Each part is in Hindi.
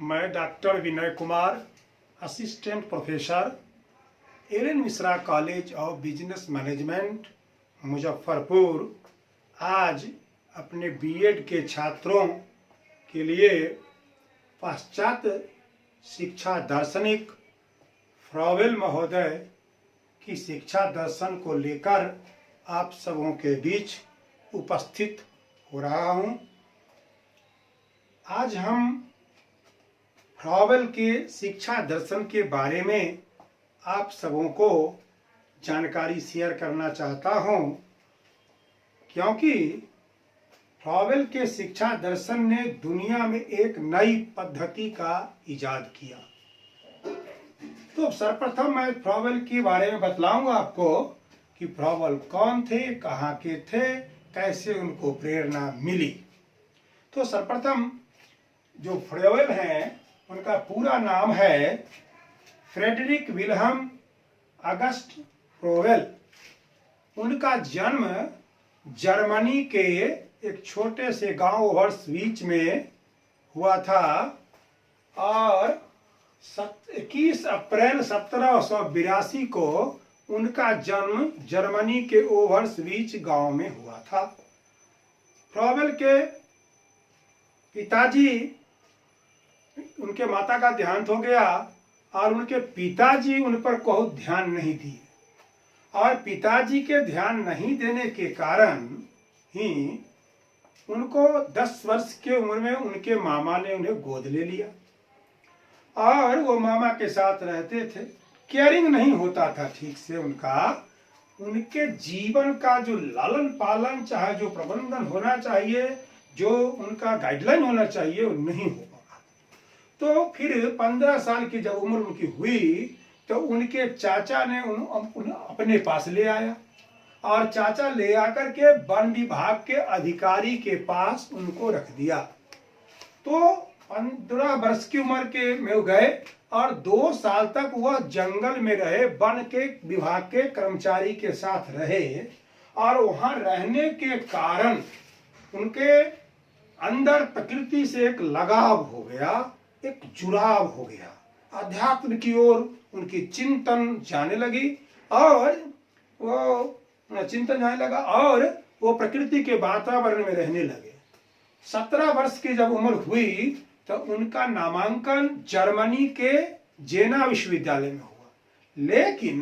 मैं doctor Vinay Kumar, assistant professor, LN. Mishra college of business management, Muzaffarpur, आज अपने बीएड के छात्रों के लिए पाश्चात्य शिक्षा दार्शनिक फ्रॉवेल महोदय की शिक्षा दर्शन को लेकर आप सबों के बीच उपस्थित हो रहा हूं। आज हम फ्रॉवेल के शिक्षा दर्शन के बारे में आप सबों को जानकारी शेयर करना चाहता हूं, क्योंकि फ्रॉवेल के शिक्षा दर्शन ने दुनिया में एक नई पद्धति का इजाद किया। तो सर्वप्रथम मैं फ्रॉवेल के बारे में बतलाऊंगा आपको कि फ्रॉवेल कौन थे, कहाँ के थे, कैसे उनको प्रेरणा मिली। तो सर्वप्रथम जो फ्रॉवेल हैं उनका पूरा नाम है फ्रेडरिक विल्हेम अगस्ट फ्रॉवेल। उनका जन्म जर्मनी के एक छोटे से गांव ओवरस्वीच में हुआ था और 21 अप्रैल 1782 को उनका जन्म जर्मनी के ओवरस्वीच गांव में हुआ था। फ्रॉवेल के पिताजी, उनके माता का देहांत हो गया और उनके पिताजी उन पर बहुत ध्यान नहीं दिए, और पिताजी के ध्यान नहीं देने के कारण ही उनको 10 वर्ष के उम्र में उनके मामा ने उन्हें गोद ले लिया और वो मामा के साथ रहते थे। केयरिंग नहीं होता था ठीक से उनके जीवन का जो लालन पालन, चाहे जो प्रबंधन होना चाहिए, जो उनका गाइडलाइन होना चाहिए, वो नहीं हो पाया। तो फिर 15 साल की जब उम्र उनकी हुई तो उनके चाचा ने उन्हें अपने पास ले आया और चाचा ले आकर के वन विभाग के अधिकारी के पास उनको रख दिया। तो 15 वर्ष की उम्र के में गए और 2 साल तक वह जंगल में रहे, वन के विभाग के कर्मचारी के साथ रहे और वहां रहने के कारण उनके अंदर प्रकृति से एक लगाव हो गया, एक जुड़ाव हो गया, अध्यात्म की ओर उनकी चिंतन जाने लगी और वो प्रकृति के वातावरण में रहने लगे। 17 वर्ष की जब उम्र हुई तो उनका नामांकन जर्मनी के जेना विश्वविद्यालय में हुआ, लेकिन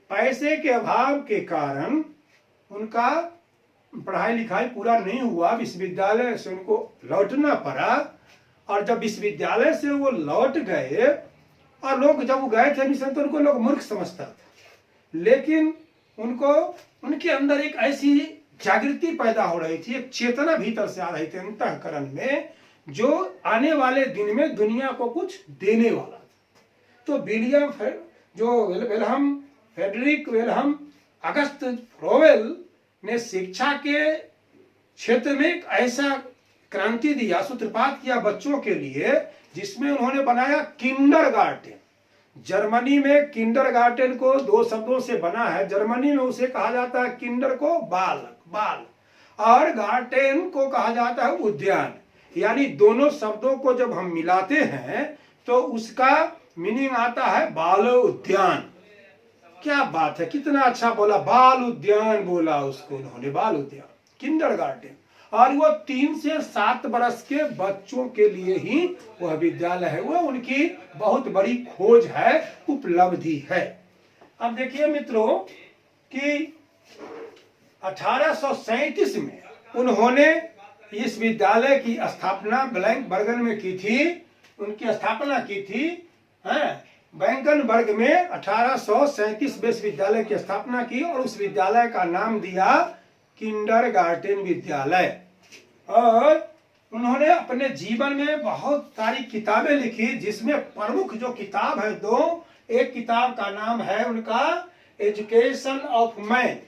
पैसे के अभाव के कारण उनका पढ़ाई लिखाई पूरा नहीं हुआ। विश्वविद्यालय से उनको लौटना पड़ा और जब विश्वविद्यालय से वो लौट गए, और लोग जब वो गए थे मिशन तो उनको लोग मूर्ख समझता था, लेकिन उनको उनके अंदर एक ऐसी जागृति पैदा हो रही थी, एक चेतना भीतर से आ रही थी अंतःकरण में, जो आने वाले दिन में दुनिया को कुछ देने वाला था। तो फ्रेडरिक विल्हेम अगस्त फ्रॉवेल ने शिक्षा के क्षेत्र में एक ऐसा क्रांति दिया, सूत्रपात किया बच्चों के लिए, जिसमें उन्होंने बनाया किंडरगार्टन। जर्मनी में किंडरगार्टन को 2 शब्दों से बना है। जर्मनी में उसे कहा जाता है किंडर को बाल, और गार्टन को कहा जाता है उद्यान। यानी दोनों शब्दों को जब हम मिलाते हैं तो उसका मीनिंग आता है बाल उद्यान। क्या बात है, कितना अच्छा बोला, बाल उद्यान बोला उसको उन्होंने, बाल उद्यान, किंडरगार्टन। और वो 3 से 7 वर्ष के बच्चों के लिए ही वह विद्यालय है। वो उनकी बहुत बड़ी खोज है, उपलब्धि है। अब देखिए मित्रों कि 1837 में उन्होंने इस विद्यालय की स्थापना बर्गन में की थी। उनकी स्थापना की थी बैंकनबर्ग में 1837 विश्वविद्यालय की स्थापना की और उस विद्यालय का नाम दिया किंडरगार्टन विद्यालय। और उन्होंने अपने जीवन में बहुत सारी किताबें लिखी, जिसमें प्रमुख जो किताब है 2, एक किताब का नाम है उनका एजुकेशन ऑफ मैन,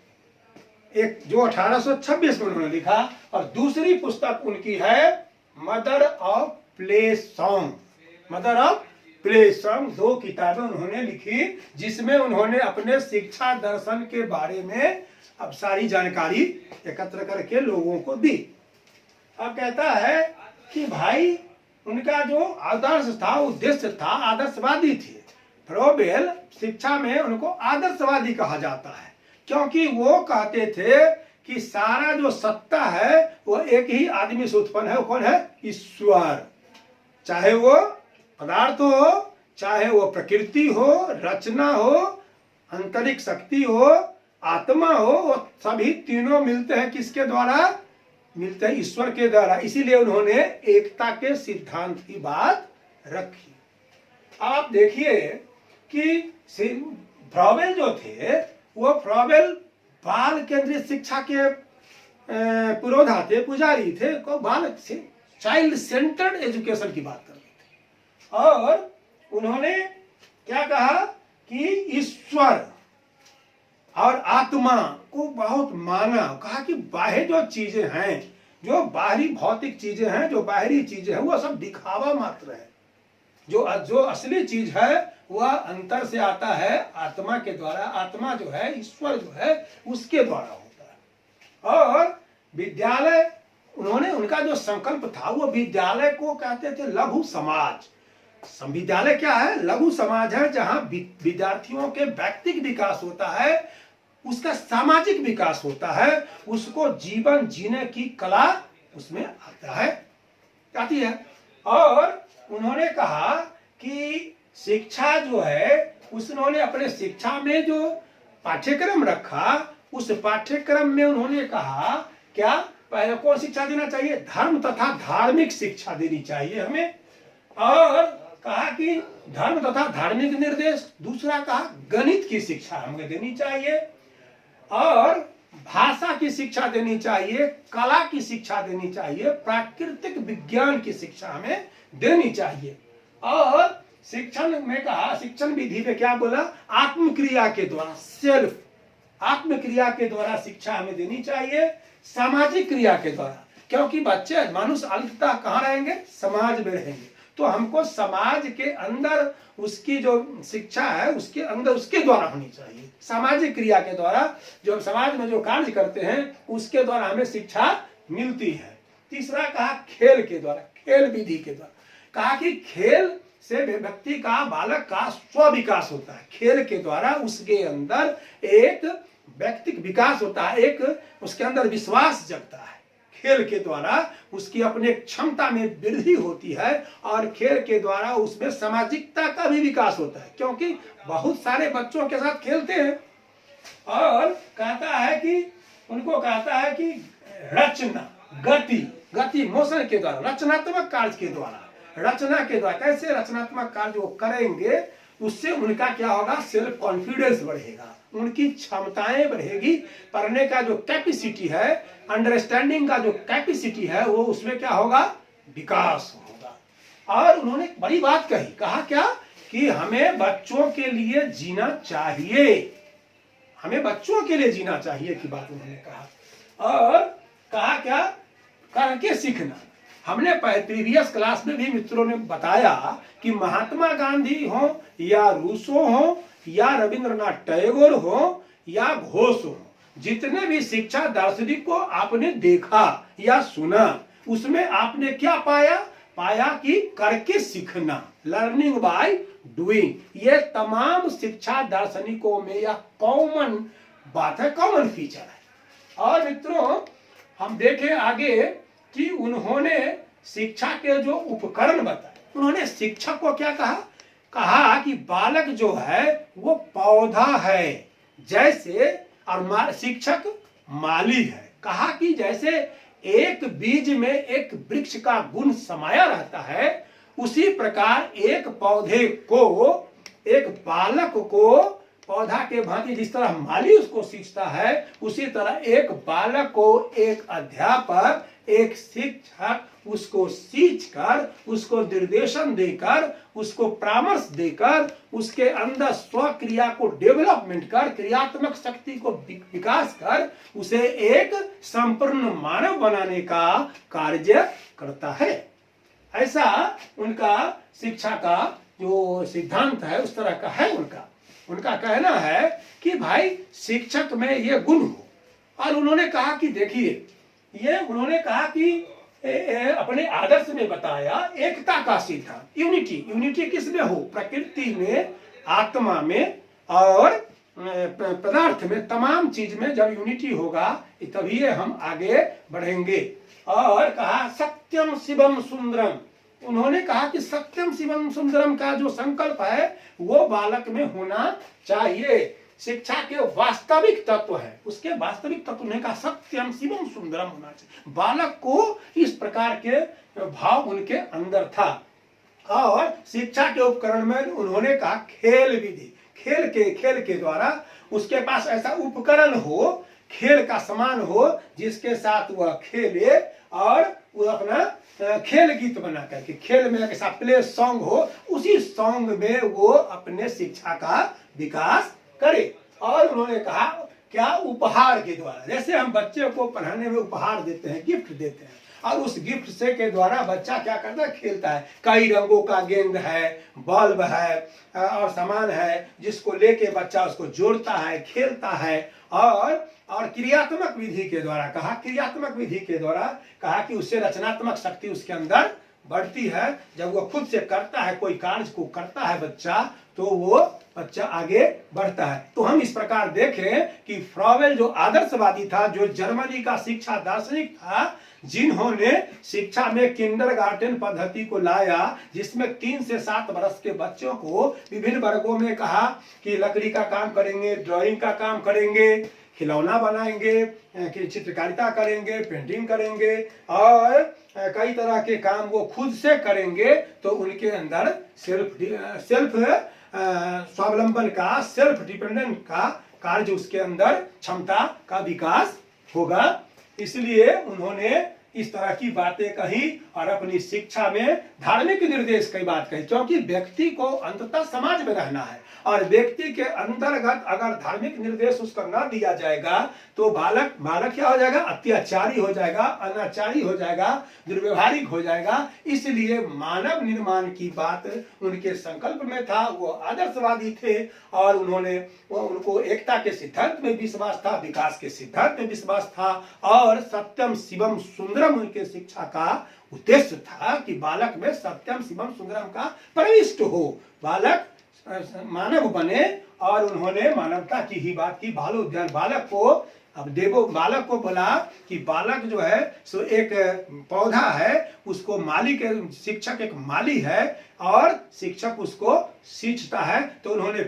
एक जो 1826 में उन्होंने लिखा, और दूसरी पुस्तक उनकी है मदर ऑफ प्ले सॉन्ग। 2 किताबें उन्होंने लिखी, जिसमें उन्होंने अपने शिक्षा दर्शन के बारे में अब सारी जानकारी एकत्र करके लोगों को दी। अब कहता है कि भाई उनका जो आदर्श था, उद्देश्य था, आदर्शवादी थे। फ्रोबेल शिक्षा में उनको आदर्शवादी कहा जाता है, क्योंकि वो कहते थे कि सारा जो सत्ता है वो एक ही आदमी से उत्पन्न है। वो कौन है? ईश्वर। चाहे वो पदार्थ हो, चाहे वो प्रकृति हो, रचना हो, आंतरिक शक्ति हो, आत्मा हो, वो सभी तीनों मिलते हैं किसके द्वारा? मिलते हैं ईश्वर के द्वारा। इसीलिए उन्होंने एकता के सिद्धांत की बात रखी। आप देखिए कि फ्रोबेल जो थे वो फ्रोबेल बाल केंद्रित शिक्षा के पुरोधा थे, पुजारी थे, को बालक से चाइल्ड सेंटर्ड एजुकेशन की बात कर रहे थे। और उन्होंने क्या कहा कि ईश्वर और आत्मा को बहुत माना। कहा कि बाह्य जो चीजें हैं, जो बाहरी भौतिक चीजें हैं, जो बाहरी चीजें हैं, वो सब दिखावा मात्र है। जो असली चीज है वह अंतर से आता है, आत्मा के द्वारा। आत्मा जो है, ईश्वर जो है, उसके द्वारा होता है। और विद्यालय, उन्होंने उनका जो संकल्प था वो विद्यालय को कहते थे लघु समाज। विद्यालय क्या है? लघु समाज है, जहां विद्यार्थियों के व्यक्तिगत विकास होता है, उसका सामाजिक विकास होता है, उसको जीवन जीने की कला उसमें आती है। और उन्होंने कहा कि शिक्षा जो है, उन्होंने अपने शिक्षा में जो पाठ्यक्रम रखा, उस पाठ्यक्रम में उन्होंने कहा क्या? पहले कौन शिक्षा देना चाहिए? धर्म तथा धार्मिक शिक्षा देनी चाहिए हमें। और कहा कि धर्म तथा धार्मिक निर्देश। दूसरा कहा गणित की शिक्षा हमें देनी चाहिए, और भाषा की शिक्षा देनी चाहिए, कला की शिक्षा देनी चाहिए, प्राकृतिक विज्ञान की शिक्षा हमें देनी चाहिए। और शिक्षण में कहा, शिक्षण विधि में क्या बोला? आत्मक्रिया के द्वारा, सेल्फ आत्मक्रिया के द्वारा शिक्षा हमें देनी चाहिए, सामाजिक क्रिया के द्वारा। क्योंकि बच्चे, मनुष्य अंततः कहाँ रहेंगे? समाज में रहेंगे। तो हमको समाज के अंदर उसकी जो शिक्षा है, उसके अंदर उसके द्वारा होनी चाहिए, सामाजिक क्रिया के द्वारा। जो समाज में जो कार्य करते हैं उसके द्वारा हमें शिक्षा मिलती है। तीसरा कहा खेल के द्वारा, खेल विधि के द्वारा। कहा कि खेल से व्यक्ति का, बालक का स्व विकास होता है। खेल के द्वारा उसके अंदर एक व्यक्तिक विकास होता है, एक उसके अंदर विश्वास जगता है। खेल के द्वारा उसकी अपने क्षमता में वृद्धि होती है, और खेल के द्वारा उसमें सामाजिकता का भी विकास होता है, क्योंकि बहुत सारे बच्चों के साथ खेलते हैं। और कहता है कि उनको कहता है कि रचना, गति मोशन के द्वारा, रचनात्मक कार्य के द्वारा, रचना के द्वारा। कैसे रचनात्मक कार्य वो करेंगे, उससे उनका क्या होगा? सेल्फ कॉन्फिडेंस बढ़ेगा, उनकी क्षमताएं बढ़ेगी, पढ़ने का जो कैपेसिटी है, अंडरस्टैंडिंग का जो कैपेसिटी है, वो उसमें क्या होगा? विकास होगा। और उन्होंने बड़ी बात कही, कहा क्या? कि हमें बच्चों के लिए जीना चाहिए, हमें बच्चों के लिए जीना चाहिए की बात उन्होंने कहा। और कहा क्या? करके सीखना। हमने प्रीवियस क्लास में भी मित्रों ने बताया कि महात्मा गांधी हो, या रूसो हो, या रविंद्रनाथ टैगोर हो, या घोष हो, जितने भी शिक्षा दार्शनिक को आपने देखा या सुना, उसमें आपने क्या पाया? पाया कि करके सीखना, लर्निंग बाय डूइंग। ये तमाम शिक्षा दार्शनिकों में यह कॉमन बात है, कॉमन फीचर है। और मित्रों, हम देखें आगे कि उन्होंने शिक्षा के जो उपकरण बताए। उन्होंने शिक्षक को क्या कहा? कहा कि बालक जो है वो पौधा है जैसे, और शिक्षक माली है। कहा कि जैसे एक बीज में एक वृक्ष का गुण समाया रहता है, उसी प्रकार एक पौधे को, एक बालक को पौधा के भांति जिस तरह माली उसको सींचता है, उसी तरह एक बालक को एक अध्यापक, एक शिक्षक उसको सींचकर, उसको निर्देशन देकर, उसको परामर्श देकर, उसके अंदर स्वक्रिया को डेवलपमेंट कर, क्रियात्मक शक्ति को विकास कर, उसे एक संपूर्ण मानव बनाने का कार्य करता है। ऐसा उनका शिक्षा का जो सिद्धांत है उस तरह का है। उनका कहना है कि भाई शिक्षक में ये गुण हो। और उन्होंने कहा कि देखिए, ये उन्होंने कहा कि अपने आदर्श में बताया एकता का सिद्धांत, यूनिटी। यूनिटी किसमें हो? प्रकृति में, आत्मा में और पदार्थ में, तमाम चीज में जब यूनिटी होगा तभी हम आगे बढ़ेंगे। और कहा सत्यम शिवम सुंदरम। उन्होंने कहा कि सत्यम शिवम सुंदरम का जो संकल्प है वो बालक में होना चाहिए। शिक्षा के वास्तविक तत्व है, उसके वास्तविक तत्व ने कहा सत्यम शिवम सुंदरम होना चाहिए। बालक को इस प्रकार के भाव उनके अंदर था। और शिक्षा के उपकरण में उन्होंने कहा खेल विधि, खेल के द्वारा उसके पास ऐसा उपकरण हो, खेल का समान हो, जिसके साथ वह खेले और वो अपना खेल गीत बना करके, खेल में ऐसा प्ले सॉन्ग हो, उसी सॉन्ग में वो अपने शिक्षा का विकास करे। और उन्होंने कहा क्या? उपहार के द्वारा। जैसे हम बच्चे को पढ़ाने में उपहार देते हैं, गिफ्ट देते हैं, और उस गिफ्ट से के द्वारा बच्चा क्या करता है? खेलता है। कई रंगों का गेंद है, बल्ब है और सामान है, जिसको लेके बच्चा उसको जोड़ता है, खेलता है। और क्रियात्मक विधि के द्वारा कहा, क्रियात्मक विधि के द्वारा कहा कि उससे रचनात्मक शक्ति उसके अंदर बढ़ती है। जब वो खुद से करता है, कोई कार्य को करता है बच्चा, तो वो बच्चा आगे बढ़ता है। तो हम इस प्रकार देखें कि फ्रॉवेल जो आदर्शवादी था, जो जर्मनी का शिक्षा दार्शनिक था, जिन्होंने शिक्षा में किंडरगार्टन पद्धति को लाया, जिसमें 3 से 7 वर्ष के बच्चों को विभिन्न वर्गों में कहा कि लकड़ी का काम करेंगे, ड्राइंग का काम करेंगे, खिलौना बनाएंगे, कि चित्रकारिता करेंगे, पेंटिंग करेंगे और कई तरह के काम वो खुद से करेंगे। तो उनके अंदर सेल्फ स्वावलंबन का, सेल्फ डिपेंडेंट का कार्य उसके अंदर क्षमता का विकास होगा। इसलिए उन्होंने इस तरह की बातें कही और अपनी शिक्षा में धार्मिक निर्देश की बात कही, क्योंकि व्यक्ति को अंततः समाज में रहना है और व्यक्ति के अंतर्गत अगर धार्मिक निर्देश उसको न दिया जाएगा तो बालक क्या हो जाएगा? अत्याचारी हो जाएगा, अनाचारी हो जाएगा, दुर्व्यवहारिक हो जाएगा। इसलिए मानव निर्माण की बात उनके संकल्प में था, वो आदर्शवादी थे और उनको एकता के सिद्धांत में विश्वास था, विकास के सिद्धांत में विश्वास था और सत्यम शिवम सुंदरम उनके शिक्षा का उद्देश्य था कि बालक में सत्यम शिवम सुंदरम का प्रविष्ट हो, बालक मानव बने। और उन्होंने मानवता की ही बात की। बालक को बोला कि बालक जो है सो एक पौधा है, उसको शिक्षक एक माली है और शिक्षक उसको सींचता है। तो उन्होंने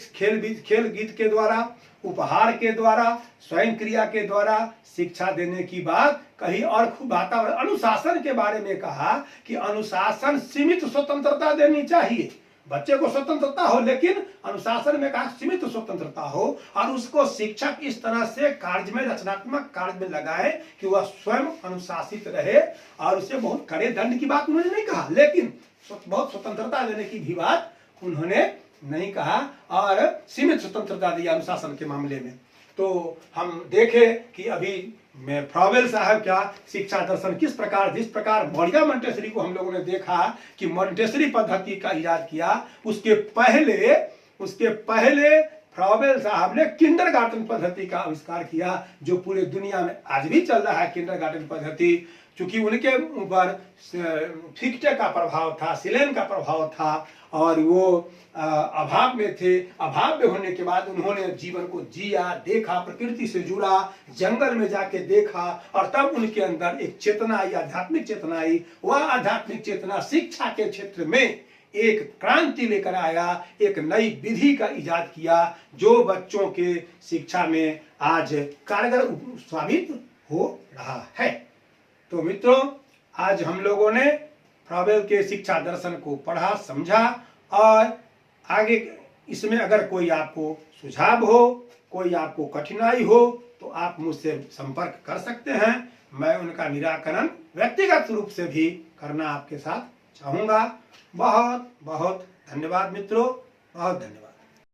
खेल गीत के द्वारा, उपहार के द्वारा, स्वयं क्रिया के द्वारा शिक्षा देने की बात कही। और खूब वातावरण अनुशासन के बारे में कहा कि अनुशासन सीमित स्वतंत्रता देनी चाहिए, बच्चे को स्वतंत्रता हो, लेकिन अनुशासन में कहा सीमित स्वतंत्रता हो और उसको शिक्षक इस तरह से कार्य में, रचनात्मक कार्य में लगाए कि वह स्वयं अनुशासित रहे। और उसे बहुत कड़े दंड की बात उन्होंने नहीं कहा, लेकिन बहुत स्वतंत्रता देने की भी बात उन्होंने नहीं कहा और सीमित स्वतंत्रता दी अनुशासन के मामले में। तो हम देखें कि अभी में फ्रॉवेल साहब क्या शिक्षा दर्शन जिस प्रकार मौर्या मॉन्टेसरी को हम लोगों ने देखा कि मॉन्टेसरी पद्धति का इजाद किया, उसके पहले फ्रॉवेल साहब ने किंडरगार्टन पद्धति का आविष्कार किया, जो पूरे दुनिया में आज भी चल रहा है। किंडरगार्टन पद्धति चूंकि उनके ऊपर फिक्टे का प्रभाव था, सिलेन का प्रभाव था और वो अभाव में थे। अभाव में होने के बाद उन्होंने जीवन को जिया, देखा, प्रकृति से जुड़ा, जंगल में जाके देखा और तब उनके अंदर एक चेतना आई, आध्यात्मिक चेतना आई। वह आध्यात्मिक चेतना शिक्षा के क्षेत्र में एक क्रांति लेकर आया, एक नई विधि का इजाद किया, जो बच्चों के शिक्षा में आज कारगर साबित हो रहा है। तो मित्रों, आज हम लोगों ने फ्रॉवेल के शिक्षा दर्शन को पढ़ा, समझा और आगे इसमें अगर कोई आपको सुझाव हो, कोई आपको कठिनाई हो तो आप मुझसे संपर्क कर सकते हैं। मैं उनका निराकरण व्यक्तिगत रूप से भी करना आपके साथ चाहूँगा। बहुत बहुत धन्यवाद मित्रों, बहुत धन्यवाद।